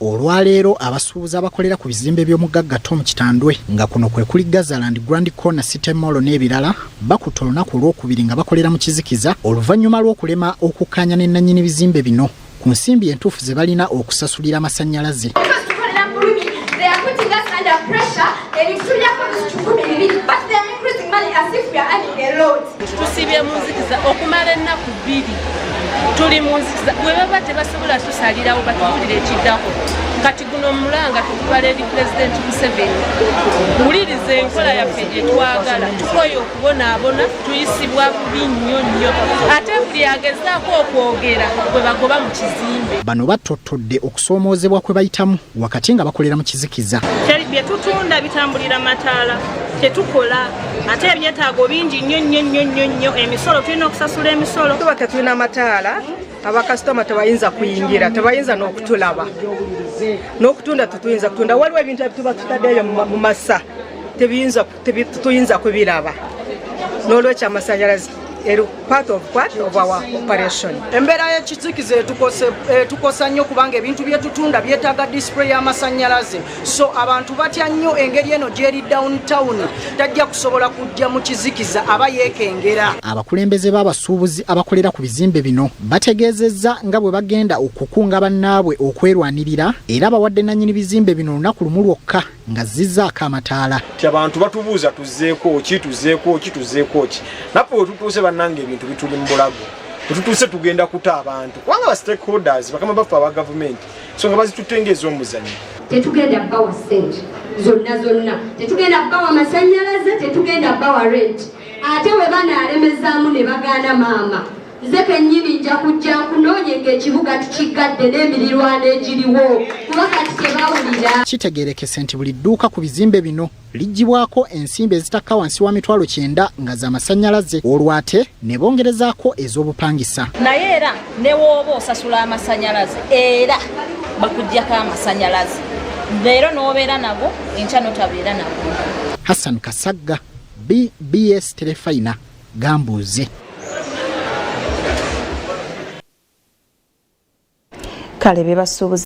olwaleero abasuubuzi abakolera ku bizimbe by'omugagga Tom Kitandwe nga kuno kwe kuli Gazaland Grand Corner City Mall n'ebirala bakuta olunaku olwokubiri nga bakolera mu kizikiza oluvannyuma lw'okulema okukkaanya ne nannyini bizimbe bino ku nsimbi entuufu ze balina okusasulira amasannyalaze. Tusibye muzikiza okumala ennaku 2 tuli muzikiza bwe baba tebasobola tusalirawo batuwulire ekiddako kati guno mulanga tukubala eri President Museveni wulirize enkola yaffe gye twagala tukoye okubonaabona tuyisibwa bubi nnyo ate buli agezaako okwogera bwe bagoba mu kizimbe. Bano batottodde okusoomoozebwa kwe bayitamu wakati nga bakolera mu kizikiza. Bye tutunda bitambulira mataala tetukola ate ebyetaago bingi nnyo emisolo tulina okusasula emisolo tuba tetulina mataala abakasitoma tebayinza kuyingira tebayinza n'okutulaba n'okutunda tetuyinza kutunda waliwo ebintu ebituba tutaddeyo mu masa tetuyinza kubiraba n'olwekyo amasannyalaze part of our operation. Embeera y'ekizikiza tukosa nnyo kubanga ebintu bye tutunda byetaaga display y'amasannyalaze, so abantu batya nnyo engeri eno gyeri downtown tajja kusobola kujja mu kizikiza aba yeekengera. Abakulembeze b'abasuubuzi abakolera ku bizimbe bino bategeezezza nga bwe bagenda okukunga bannaabwe okwerwanirira era bawadde nannyini bizimbe bino olunaku lumu lwokka nga zizzaako amataala. Abantu batubuuza tuzeeko ki napo wetutuuse bannange ebintu bituli mu bulago wetutuuse tugenda kuta abantu kubanga ba stakeholders bakama baffe aba gavumenti so nga bazitutengeeza omuzannyo. Tetugenda bawa ssente zonna tetugenda bawa amasannyalaze tetugenda bawa rent ate we banaalemezaamu ne bagaana maama nze kennyini nja kujja nkunoonye ng'ekibuga tukigadde n'emirirwano egiriwo kuba kati tebawulira. Kitegeerekese nti buli dduuka ku bizimbe bino liggibwako ensimbi ezitakka wansi wa mitwalo 9 nga z'amasannyalaze olwo ate ne bongerezaako ez'obupangisa. Naye era ne wooba osasula amasannyalaze era bakuggyako amasannyalaze leero n'obeera nago enkya n'otabeera nago. Hassan Kasagga, BBS Telefayina, Gambuuze. Kale bebasuubuzi